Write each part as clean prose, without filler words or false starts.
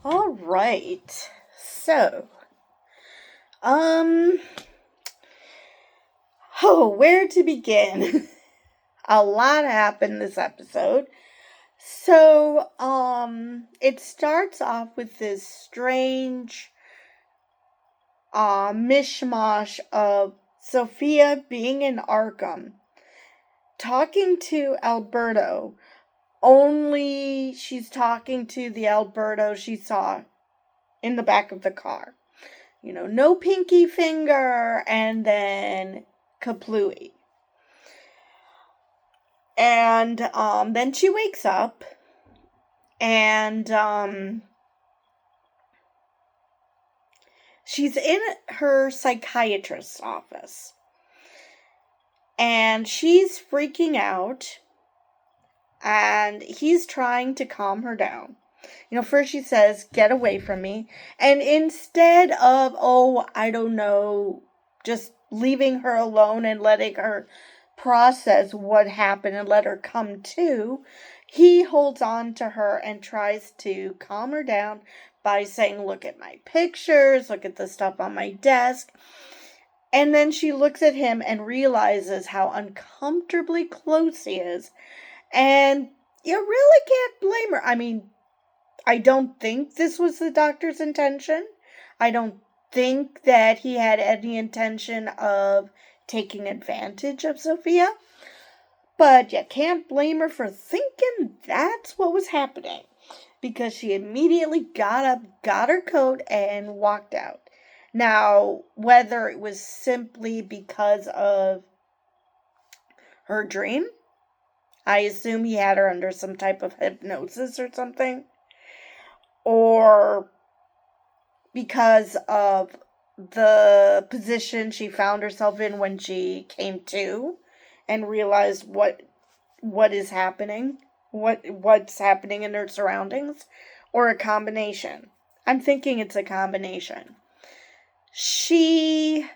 All right. So, um, where to begin? A lot happened this episode. So, it starts off with this strange, mishmash of Sophia being in Arkham, talking to Alberto, only she's talking to the Alberto she saw in the back of the car. No pinky finger, and then kaplooey. And then she wakes up, and she's in her psychiatrist's office. And she's freaking out, and he's trying to calm her down. First she says, "Get away from me." And instead of, I don't know, just leaving her alone and letting her process what happened and let her come to, he holds on to her and tries to calm her down by saying, "Look at my pictures, look at the stuff on my desk." And then she looks at him and realizes how uncomfortably close he is. And you really can't blame her. I mean, I don't think this was the doctor's intention. I don't think that he had any intention of taking advantage of Sophia. But you can't blame her for thinking that's what was happening. Because she immediately got up, got her coat, and walked out. Now, whether it was simply because of her dream, I assume he had her under some type of hypnosis or something, or because of the position she found herself in when she came to and realized what is happening, what's happening in her surroundings, or a combination. I'm thinking it's a combination. She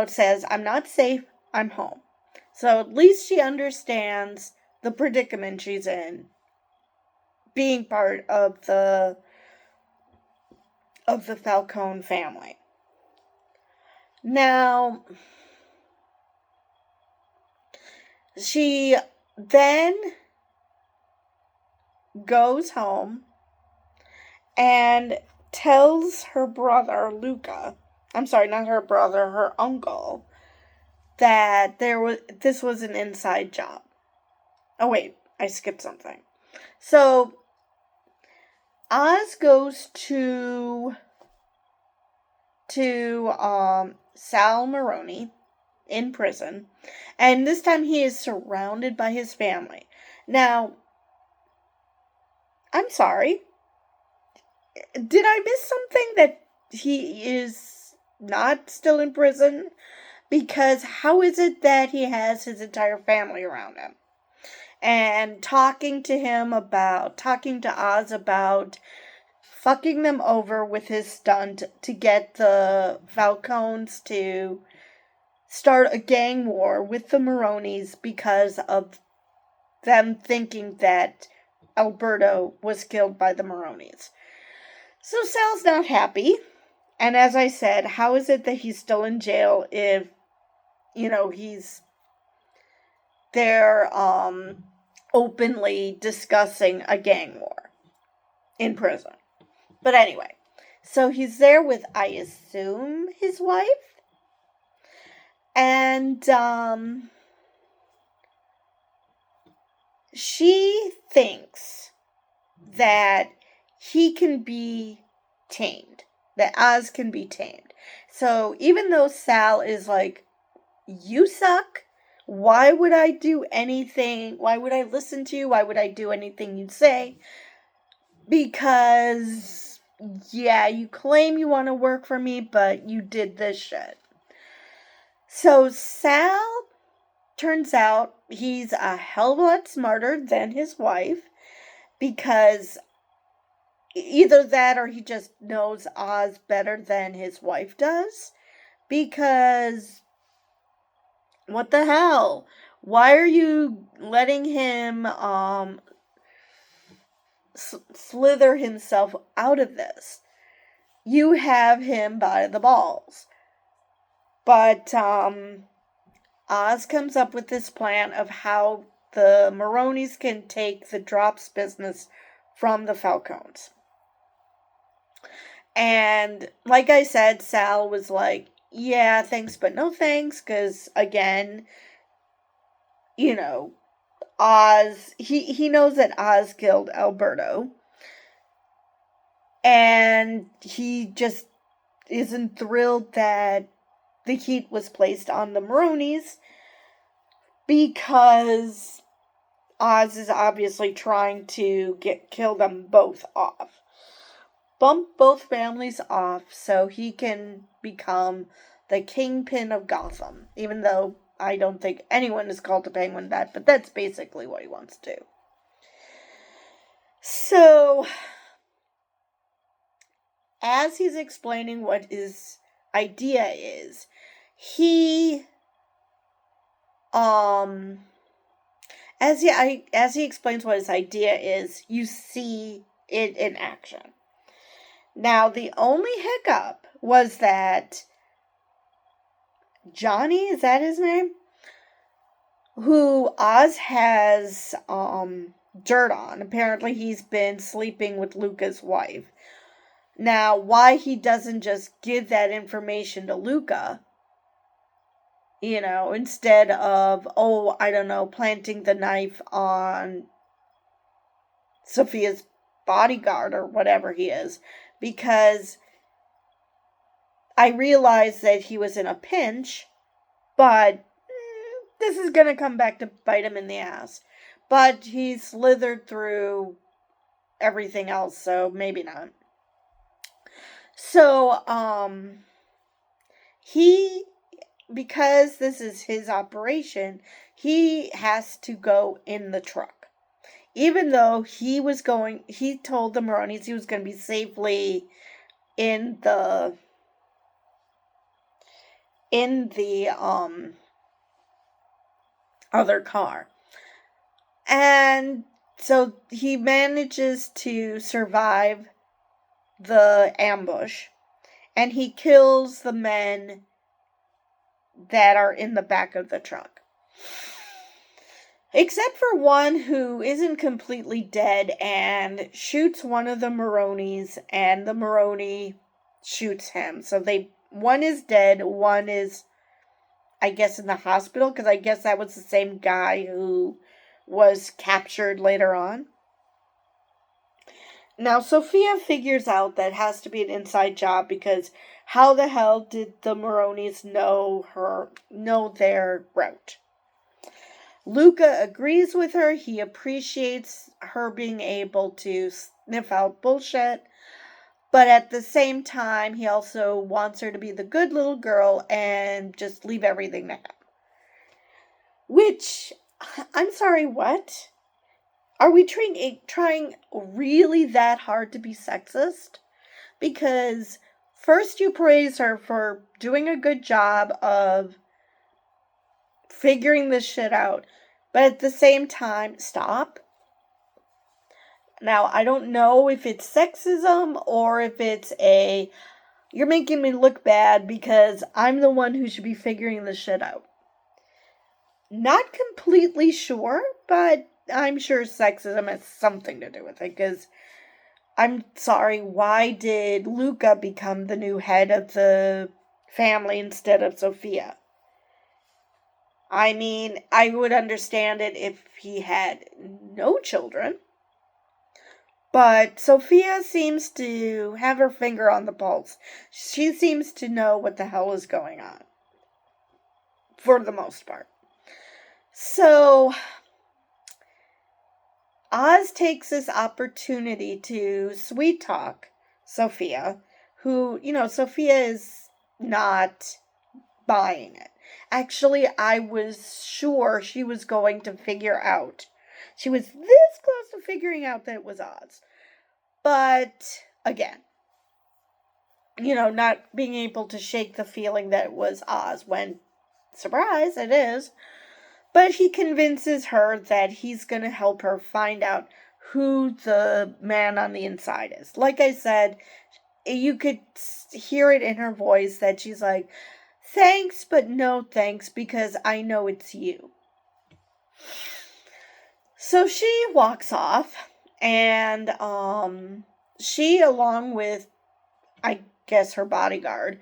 says, "I'm not safe, I'm home." So at least she understands the predicament she's in, being part of the Falcone family. Now, she then goes home and tells her brother, Luca, I'm sorry, not her brother, her uncle, that this was an inside job. Oh wait, I skipped something. So Oz goes to Sal Maroni in prison, and this time he is surrounded by his family. Now, I'm sorry, did I miss something that he is not still in prison? Because how is it that he has his entire family around him? And talking to Oz about fucking them over with his stunt to get the Falcones to start a gang war with the Maronis because of them thinking that Alberto was killed by the Maronis. So Sal's not happy. And as I said, how is it that he's still in jail if, he's there openly discussing a gang war in prison? But anyway, so he's there with, I assume, his wife. And she thinks that he can be tamed, that Oz can be tamed. So even though Sal is like, "You suck, why would I do anything? Why would I listen to you? Why would I do anything you'd say? Because, yeah, you claim you want to work for me, but you did this shit." So Sal, turns out, he's a hell of a lot smarter than his wife, because either that or he just knows Oz better than his wife does. Because, what the hell? Why are you letting him slither himself out of this? You have him by the balls. But Oz comes up with this plan of how the Maronis can take the drops business from the Falcons. And like I said, Sal was like, yeah, thanks, but no thanks, because again, Oz, he knows that Oz killed Alberto. And he just isn't thrilled that the heat was placed on the Maronis because Oz is obviously trying to kill them both off. Bump both families off so he can become the kingpin of Gotham. Even though I don't think anyone is called the Penguin that, but that's basically what he wants to do. So, as he's explaining what his idea is, he as he explains what his idea is, you see it in action. Now, the only hiccup was that Johnny, is that his name? Who Oz has dirt on. Apparently he's been sleeping with Luca's wife. Now, why he doesn't just give that information to Luca, instead of, planting the knife on Sophia's bodyguard or whatever he is, because I realized that he was in a pinch, but this is going to come back to bite him in the ass. But he slithered through everything else, so maybe not. So, because this is his operation, he has to go in the truck. Even though he told the Maronis he was going to be safely in the other car. And so he manages to survive the ambush, and he kills the men that are in the back of the truck. Except for one who isn't completely dead and shoots one of the Maronis, and the Maroni shoots him. So one is dead, one is, I guess, in the hospital, because I guess that was the same guy who was captured later on. Now, Sophia figures out that has to be an inside job, because how the hell did the Maronis know their route? Luca agrees with her. He appreciates her being able to sniff out bullshit. But at the same time, he also wants her to be the good little girl and just leave everything to him. Which, I'm sorry, what? Are we trying really that hard to be sexist? Because first you praise her for doing a good job of figuring this shit out, but at the same time, stop. Now, I don't know if it's sexism or if it's you're making me look bad because I'm the one who should be figuring this shit out. Not completely sure, but I'm sure sexism has something to do with it, because I'm sorry, why did Luca become the new head of the family instead of Sophia? I mean, I would understand it if he had no children. But Sophia seems to have her finger on the pulse. She seems to know what the hell is going on. For the most part. So, Oz takes this opportunity to sweet talk Sophia, who, Sophia is not buying it. Actually, I was sure she was going to figure out. She was this close to figuring out that it was Oz. But, again, not being able to shake the feeling that it was Oz when, surprise, it is. But he convinces her that he's going to help her find out who the man on the inside is. Like I said, you could hear it in her voice that she's like, thanks, but no thanks, because I know it's you. So she walks off, and she, along with, I guess, her bodyguard,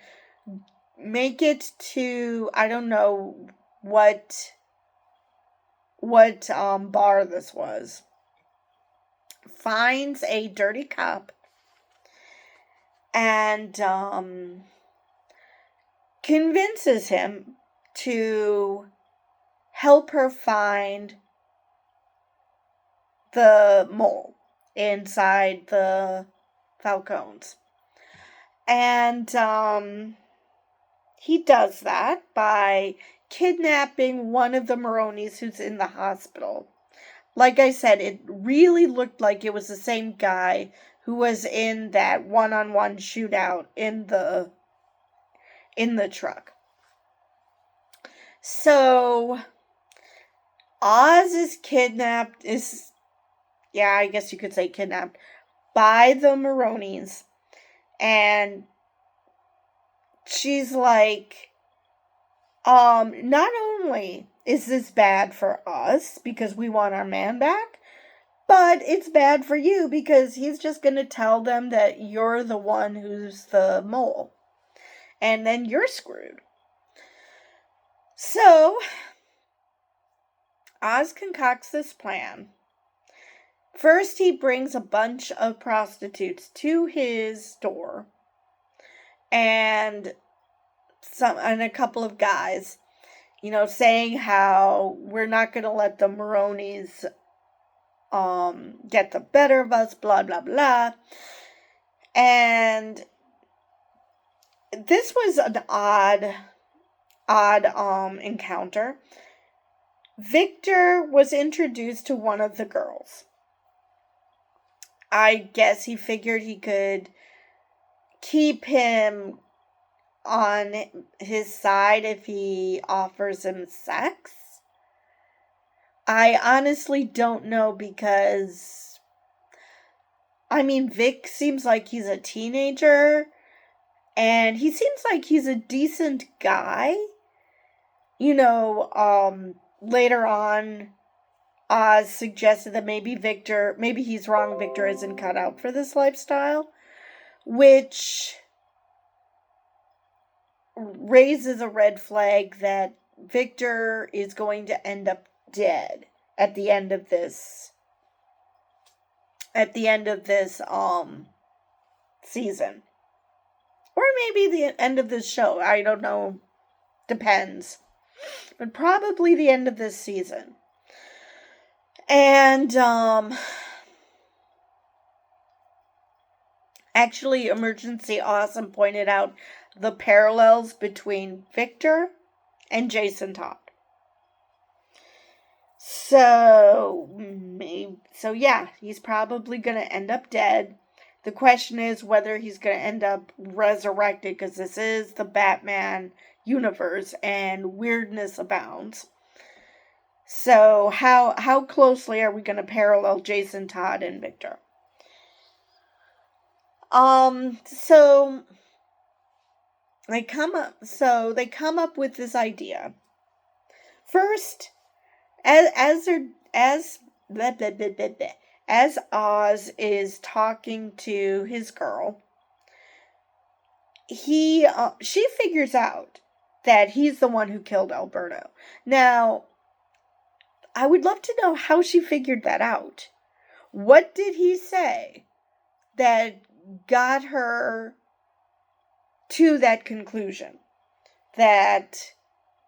make it to, I don't know what bar this was, finds a dirty cop, and convinces him to help her find the mole inside the Falcons. And he does that by kidnapping one of the Maronis who's in the hospital. Like I said, it really looked like it was the same guy who was in that one-on-one shootout in the truck. So Oz is kidnapped, I guess you could say kidnapped, by the Maronis. And she's like, not only is this bad for us because we want our man back, but it's bad for you because he's just going to tell them that you're the one who's the mole. And then you're screwed. So, Oz concocts this plan. First, he brings a bunch of prostitutes to his door. And a couple of guys, saying how we're not going to let the Maronis get the better of us, blah, blah, blah. And this was an odd encounter. Victor was introduced to one of the girls. I guess he figured he could keep him on his side if he offers him sex. I honestly don't know because, Vic seems like he's a teenager, and he seems like he's a decent guy. Later on, Oz suggested that maybe he's wrong, Victor isn't cut out for this lifestyle, which raises a red flag that Victor is going to end up dead at the end of this season. Or maybe the end of this show, I don't know, depends. But probably the end of this season. And actually, Emergency Awesome pointed out the parallels between Victor and Jason Todd. So yeah, he's probably going to end up dead. The question is whether he's going to end up resurrected, because this is the Batman universe and weirdness abounds. So how closely are we going to parallel Jason Todd and Victor? So they come up with this idea. First, as Oz is talking to his girl, she figures out that he's the one who killed Alberto. Now, I would love to know how she figured that out. What did he say that got her to that conclusion that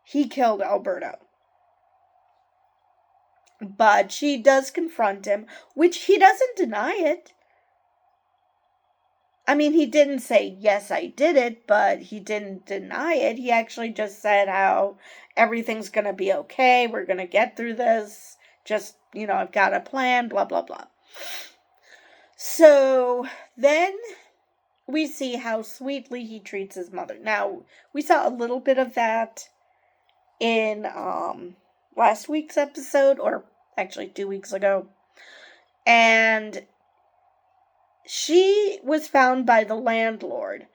he killed Alberto? But she does confront him, which he doesn't deny it. He didn't say, yes, I did it, but he didn't deny it. He actually just said how everything's going to be okay. We're going to get through this. Just, I've got a plan, blah, blah, blah. So then we see how sweetly he treats his mother. Now, we saw a little bit of that in last week's episode, or actually 2 weeks ago. And she was found by the landlord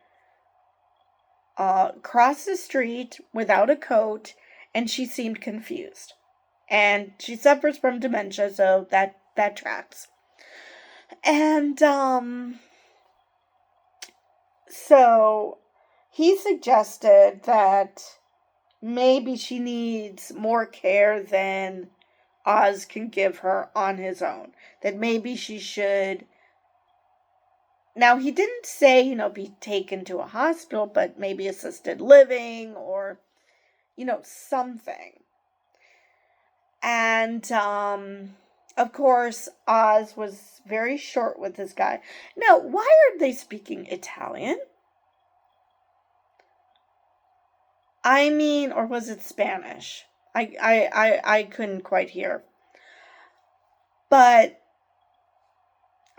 across the street without a coat, and she seemed confused. And she suffers from dementia, so that tracks. And so he suggested that maybe she needs more care than Oz can give her on his own. That maybe she should. Now, he didn't say, be taken to a hospital, but maybe assisted living or, something. And, of course, Oz was very short with this guy. Now, why are they speaking Italian? I mean, or was it Spanish? I couldn't quite hear. But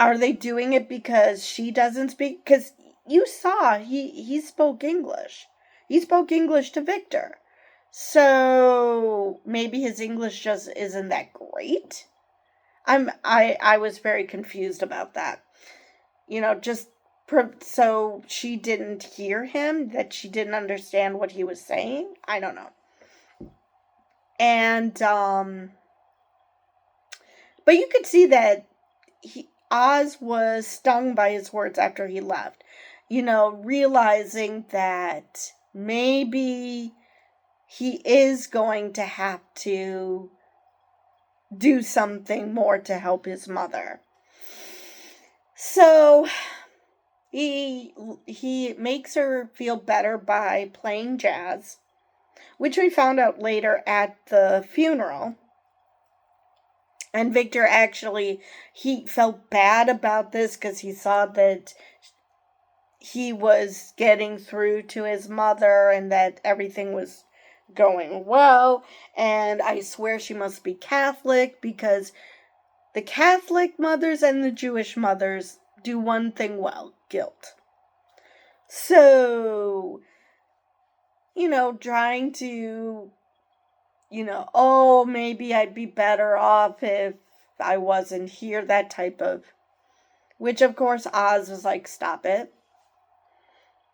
are they doing it because she doesn't speak? Because you saw he spoke English. He spoke English to Victor. So maybe his English just isn't that great. I was very confused about that. Just so she didn't hear him, that she didn't understand what he was saying. I don't know. And but you could see that Oz was stung by his words after he left. Realizing that maybe he is going to have to do something more to help his mother. So he makes her feel better by playing jazz, which we found out later at the funeral. And Victor actually, he felt bad about this because he saw that he was getting through to his mother and that everything was going well. And I swear she must be Catholic, because the Catholic mothers and the Jewish mothers do one thing well: guilt. So, trying to, oh, maybe I'd be better off if I wasn't here, that type of, which of course Oz was like, stop it.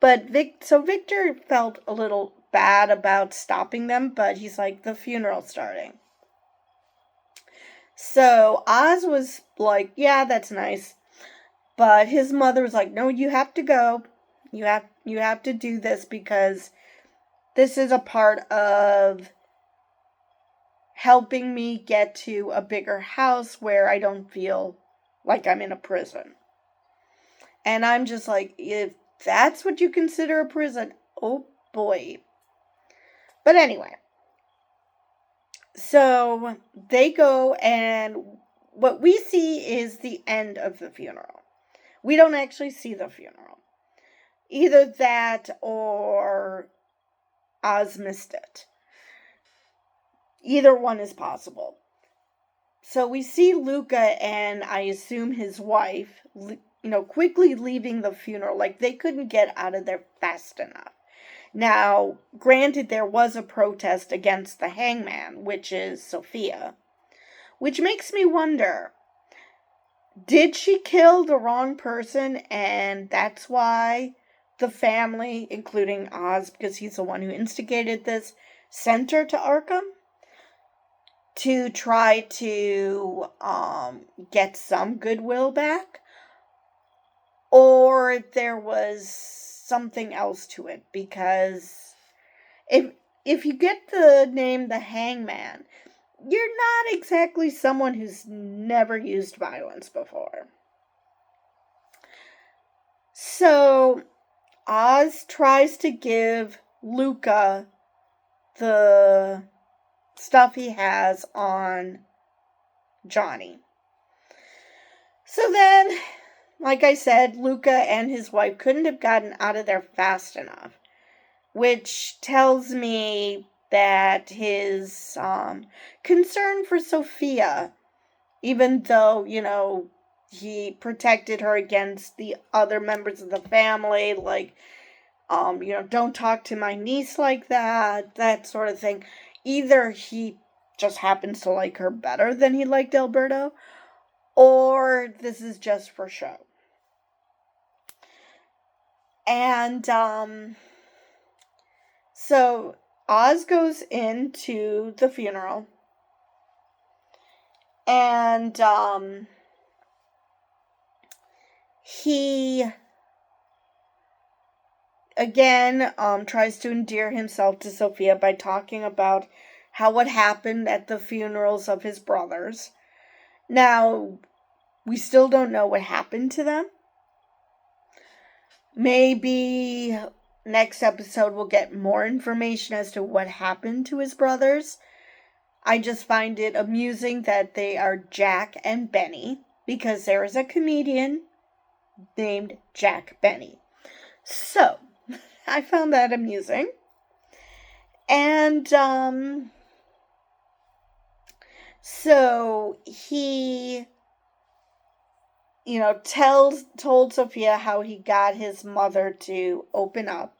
But Victor felt a little bad about stopping them, but he's like, the funeral's starting. So Oz was like, yeah, that's nice. But his mother was like, no, you have to go. You have to do this, because this is a part of helping me get to a bigger house where I don't feel like I'm in a prison. And I'm just like, if that's what you consider a prison, oh boy. But anyway, so they go, and what we see is the end of the funeral. We don't actually see the funeral. Either that or Oz missed it. Either one is possible. So we see Luca and I assume his wife, quickly leaving the funeral. Like, they couldn't get out of there fast enough. Now, granted, there was a protest against the hangman, which is Sophia. Which makes me wonder, did she kill the wrong person, and that's why the family, including Oz, because he's the one who instigated this, sent her to Arkham to try to get some goodwill back? Or there was something else to it? Because if you get the name the Hangman, you're not exactly someone who's never used violence before. So Oz tries to give Luca the stuff he has on Johnny. So then, like I said, Luca and his wife couldn't have gotten out of there fast enough, which tells me that his concern for Sophia, even though, he protected her against the other members of the family, like, don't talk to my niece like that sort of thing. Either he just happens to like her better than he liked Alberto, or this is just for show. And so Oz goes into the funeral, and he again tries to endear himself to Sophia by talking about how what happened at the funerals of his brothers. Now, we still don't know what happened to them. Maybe next episode we'll get more information as to what happened to his brothers. I just find it amusing that they are Jack and Benny, because there is a comedian named Jack Benny. So, I found that amusing. And, so he, told Sophia how he got his mother to open up,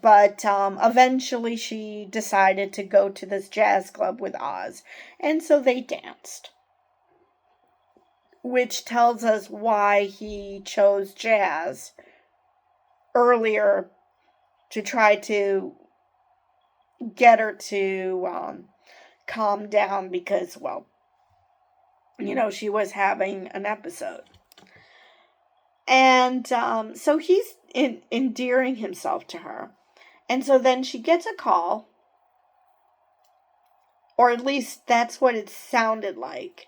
but eventually she decided to go to this jazz club with Oz, and so they danced. Which tells us why he chose jazz earlier to try to get her to calm down because, she was having an episode. And so he's endearing himself to her. And so then she gets a call, or at least that's what it sounded like.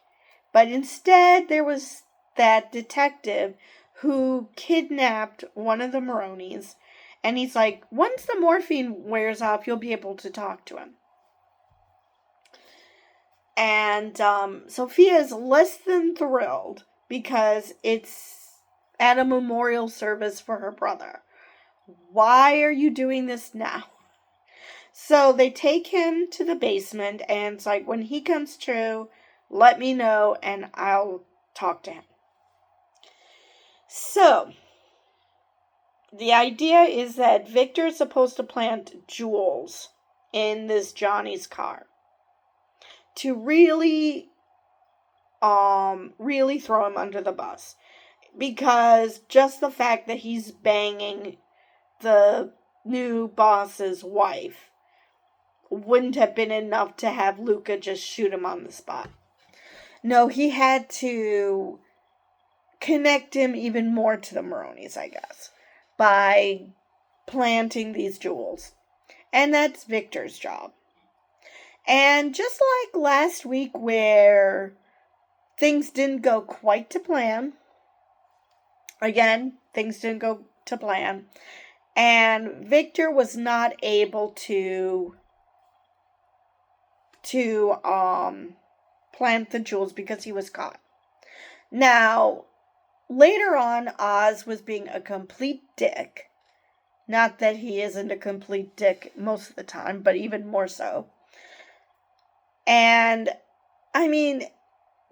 But instead, there was that detective who kidnapped one of the Maronis. And he's like, once the morphine wears off, you'll be able to talk to him. And Sophia is less than thrilled because it's at a memorial service for her brother. Why are you doing this now? So they take him to the basement, and it's like, when he comes to, let me know and I'll talk to him. So, the idea is that Victor is supposed to plant jewels in this Johnny's car to really throw him under the bus. Because just the fact that he's banging the new boss's wife wouldn't have been enough to have Luca just shoot him on the spot. No, he had to connect him even more to the Maronis, I guess, by planting these jewels. And that's Victor's job. And just like last week where things didn't go quite to plan, again, things didn't go to plan, and Victor was not able to plant the jewels because he was caught. Now, later on, Oz was being a complete dick. Not that he isn't a complete dick most of the time, but even more so. And, I mean,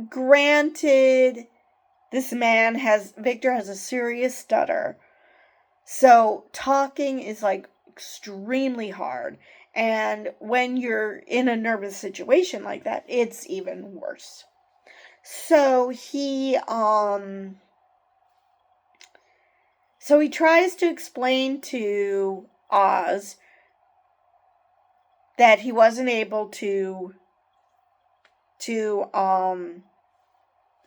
granted, Victor has a serious stutter. So, talking is, extremely hard. And when you're in a nervous situation like that, it's even worse. So he tries to explain to Oz that he wasn't able to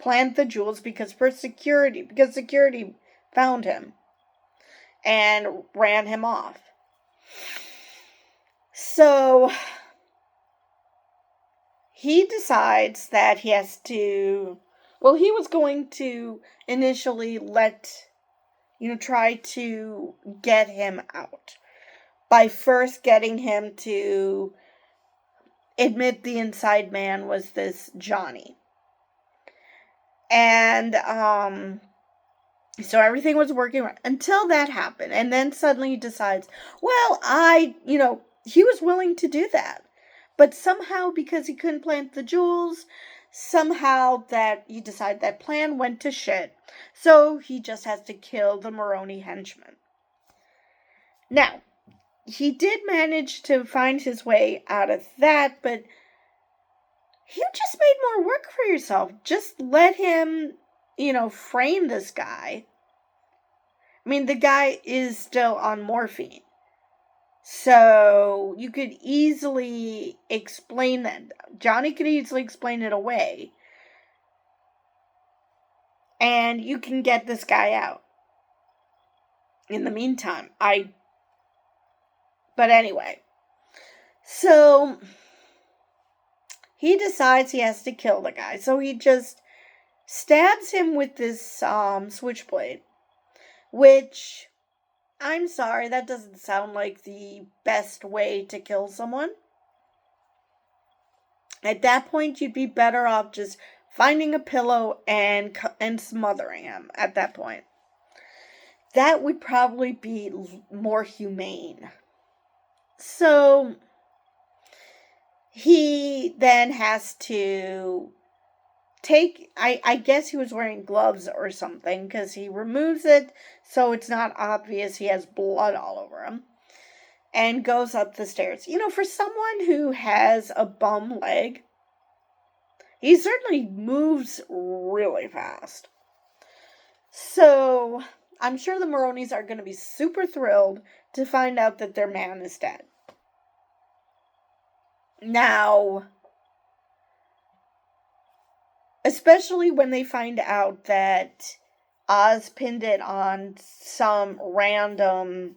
plant the jewels because security found him and ran him off. So he decides that he has to, he was going to initially try to get him out by first getting him to admit the inside man was this Johnny. And, so everything was working right until that happened. And then suddenly he decides, he was willing to do that. But somehow, because he couldn't plant the jewels, somehow that he decided that plan went to shit. So he just has to kill the Maroni henchman. Now, he did manage to find his way out of that, but you just made more work for yourself. Just let him, frame this guy. I mean, the guy is still on morphine. So you could easily explain that. Johnny could easily explain it away. And you can get this guy out. In the meantime, But anyway. So he decides he has to kill the guy. So he just stabs him with this switchblade. Which, I'm sorry, that doesn't sound like the best way to kill someone. At that point, you'd be better off just finding a pillow and smothering him at that point. That would probably be more humane. So he then has to I guess he was wearing gloves or something, because he removes it so it's not obvious he has blood all over him, and goes up the stairs. For someone who has a bum leg, he certainly moves really fast. So I'm sure the Maronis are going to be super thrilled to find out that their man is dead. Now, especially when they find out that Oz pinned it on some random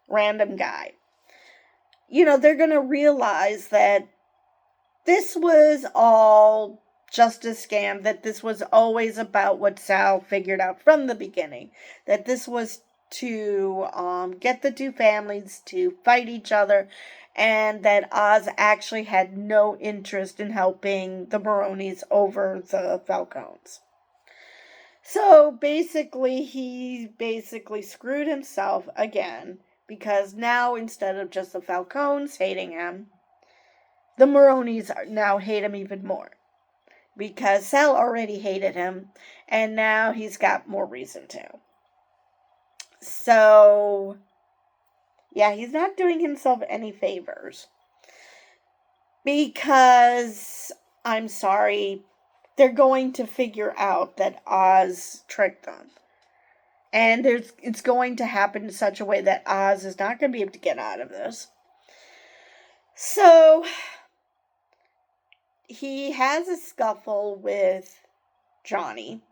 guy. They're going to realize that this was all just a scam, that this was always about what Sal figured out from the beginning, that this was to get the two families to fight each other, and that Oz actually had no interest in helping the Maronis over the Falcones. So basically, he screwed himself again, because now instead of just the Falcones hating him, the Maronis now hate him even more. Because Sal already hated him, and now he's got more reason to. So, yeah, he's not doing himself any favors. Because, I'm sorry, they're going to figure out that Oz tricked them. And it's going to happen in such a way that Oz is not going to be able to get out of this. So, he has a scuffle with Johnny,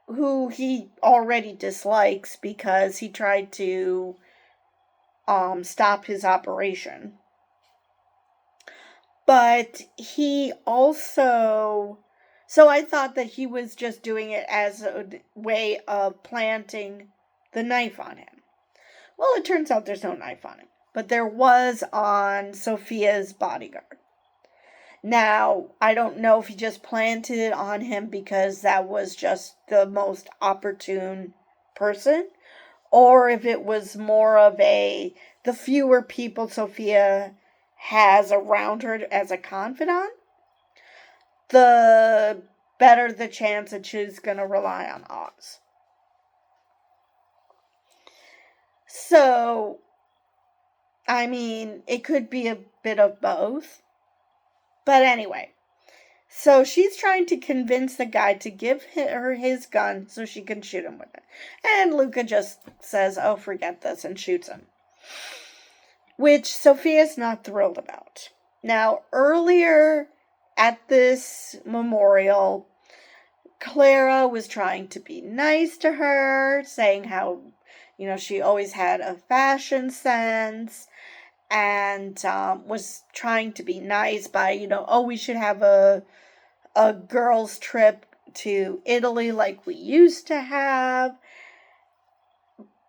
who he already dislikes because he tried to stop his operation. But he also... So I thought that he was just doing it as a way of planting the knife on him. Well, it turns out there's no knife on him. But there was on Sophia's bodyguard. Now, I don't know if he just planted it on him because that was just the most opportune person, or if it was more of the fewer people Sophia has around her as a confidant, the better the chance that she's going to rely on Oz. So, I mean, it could be a bit of both. But anyway, so she's trying to convince the guy to give her his gun so she can shoot him with it. And Luca just says, oh, forget this, and shoots him. Which Sophia's not thrilled about. Now, earlier at this memorial, Clara was trying to be nice to her, saying how, she always had a fashion sense, and was trying to be nice by, we should have a girls' trip to Italy like we used to have.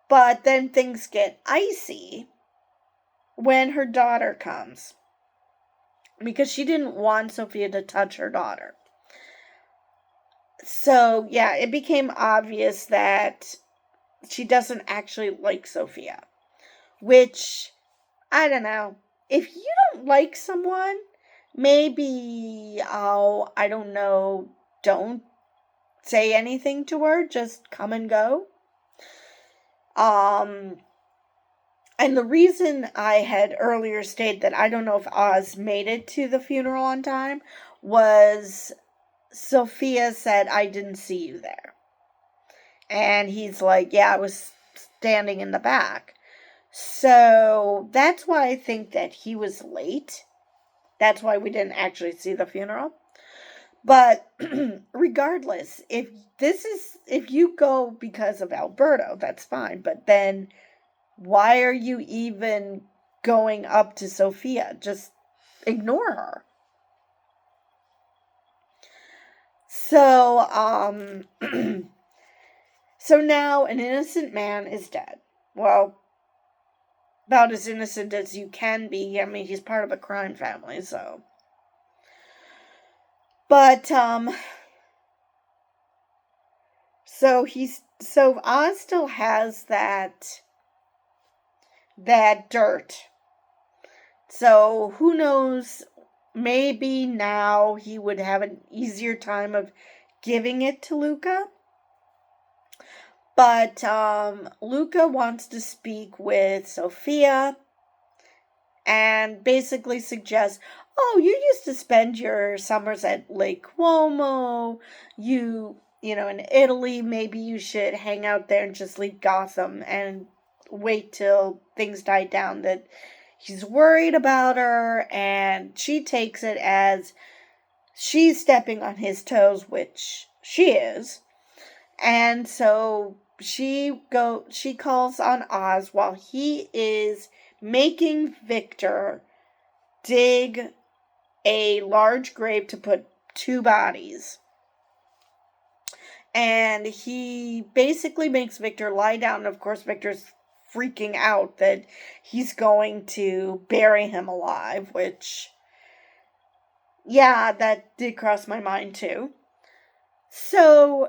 But then things get icy when her daughter comes, because she didn't want Sophia to touch her daughter. So, yeah, it became obvious that she doesn't actually like Sophia. Which, I don't know. If you don't like someone, maybe, I don't know, don't say anything to her. Just come and go. And the reason I had earlier stated that I don't know if Oz made it to the funeral on time was Sophia said, I didn't see you there. And he's like, yeah, I was standing in the back. So that's why I think that he was late. That's why we didn't actually see the funeral. But regardless, if you go because of Alberto, that's fine. But then why are you even going up to Sophia? Just ignore her. So, so now an innocent man is dead. Well, about as innocent as you can be. I mean, he's part of a crime family, so. But, so Oz still has that dirt. So who knows, maybe now he would have an easier time of giving it to Luca. But Luca wants to speak with Sophia and basically suggests, oh, you used to spend your summers at Lake Como. You know, in Italy, maybe you should hang out there and just leave Gotham and wait till things die down. That he's worried about her, and she takes it as she's stepping on his toes, which she is. And so she calls on Oz while he is making Victor dig a large grave to put 2 bodies. And he basically makes Victor lie down. And of course, Victor's freaking out that he's going to bury him alive, which, yeah, that did cross my mind too. So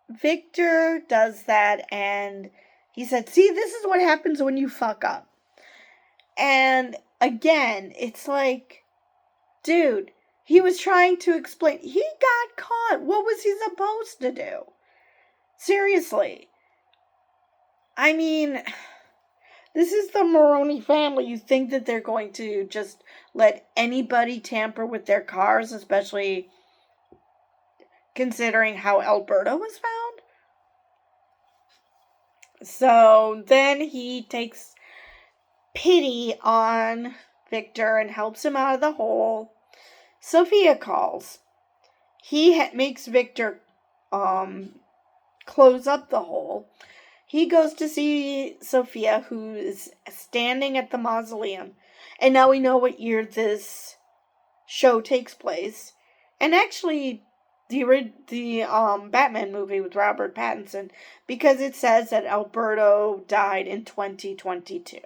Victor does that, and he said, see, this is what happens when you fuck up. And again, it's like, dude, he was trying to explain. He got caught. What was he supposed to do? Seriously. I mean, this is the Maroni family. You think that they're going to just let anybody tamper with their cars, especially considering how Alberto was found? So then he takes pity on Victor and helps him out of the hole. Sophia calls. He makes Victor close up the hole. He goes to see Sophia, who is standing at the mausoleum. And now we know what year this show takes place. And actually, the Batman movie with Robert Pattinson, because it says that Alberto died in 2022.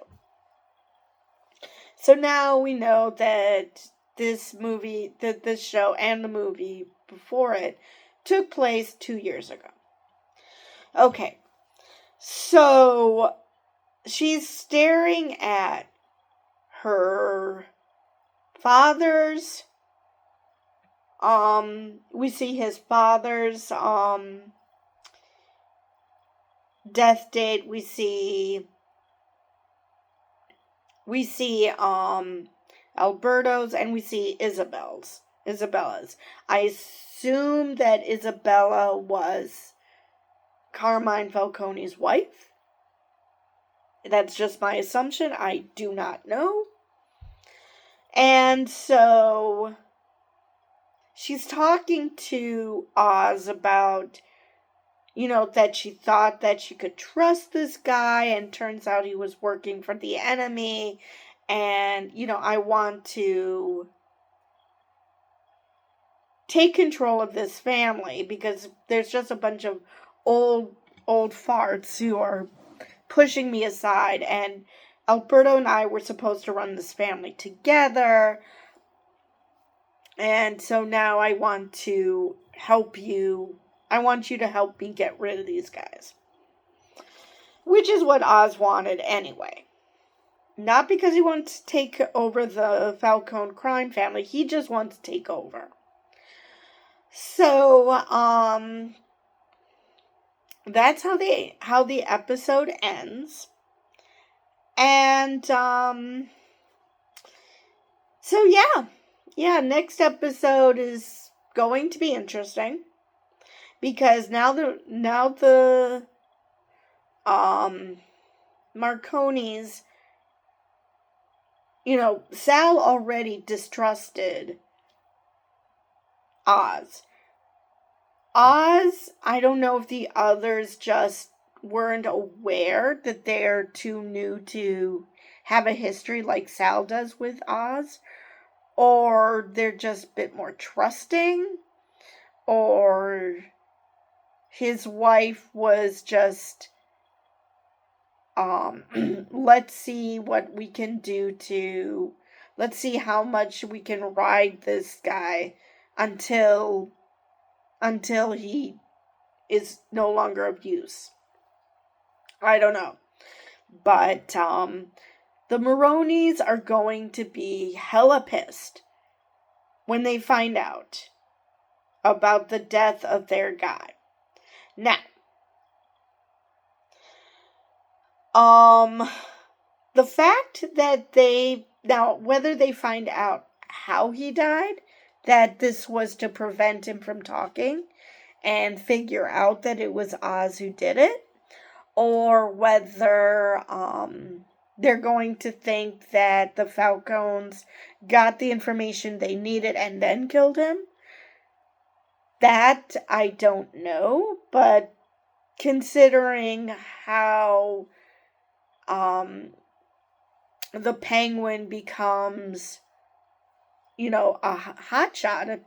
So now we know that this movie, that this show and the movie before it took place 2 years ago. Okay, so she's staring at her father's, we see his father's, death date. We see, Alberto's, and we see Isabella's. I assume that Isabella was Carmine Falcone's wife. That's just my assumption. I do not know. And so she's talking to Oz about, that she thought that she could trust this guy, and turns out he was working for the enemy. And, I want to take control of this family because there's just a bunch of old farts who are pushing me aside, and Alberto and I were supposed to run this family together, and so now I want to help you. I want you to help me get rid of these guys. Which is what Oz wanted anyway. Not because he wants to take over the Falcone crime family, he just wants to take over. So, that's how the episode ends. And, so yeah, next episode is going to be interesting because now the Marconis, Sal already distrusted Oz. I don't know if the others just weren't aware that they're too new to have a history like Sal does with Oz, or they're just a bit more trusting, or his wife was just, let's see what we can do to, let's see how much we can ride this guy until he is no longer of use. I don't know. But the Maronis are going to be hella pissed when they find out about the death of their guy. Now, the fact that whether they find out how he died, that this was to prevent him from talking and figure out that it was Oz who did it, or whether they're going to think that the Falcons got the information they needed and then killed him, that I don't know. But considering how the Penguin becomes, a hotshot, a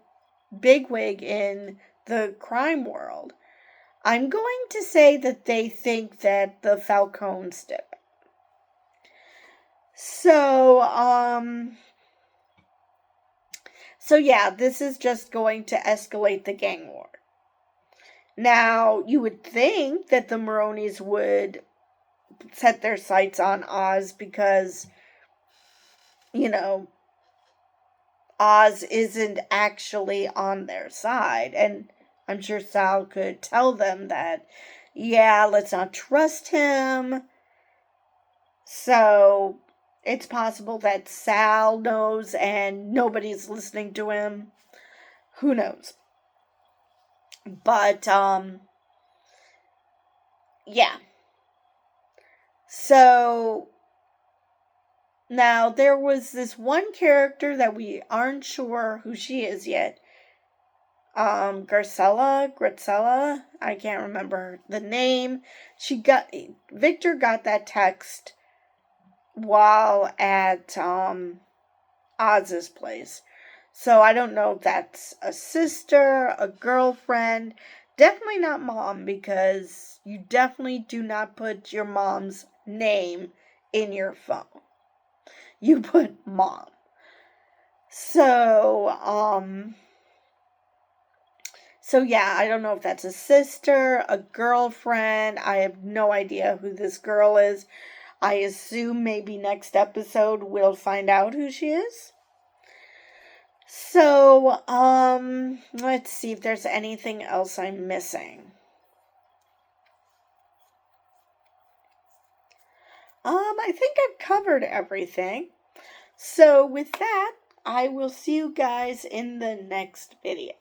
bigwig in the crime world, I'm going to say that they think that the Falcons did it. So yeah, this is just going to escalate the gang war. Now, you would think that the Maronis would set their sights on Oz because, Oz isn't actually on their side. And I'm sure Sal could tell them that, yeah, let's not trust him. So it's possible that Sal knows and nobody's listening to him. Who knows? But, yeah. So, now there was this one character that we aren't sure who she is yet. Graciela, I can't remember the name. Victor got that text while at, Oz's place. So I don't know if that's a sister, a girlfriend. Definitely not mom, because you definitely do not put your mom's name in your phone. You put mom. So yeah, I don't know if that's a sister, a girlfriend. I have no idea who this girl is. I assume maybe next episode we'll find out who she is. So, let's see if there's anything else I'm missing. I think I've covered everything. So with that, I will see you guys in the next video.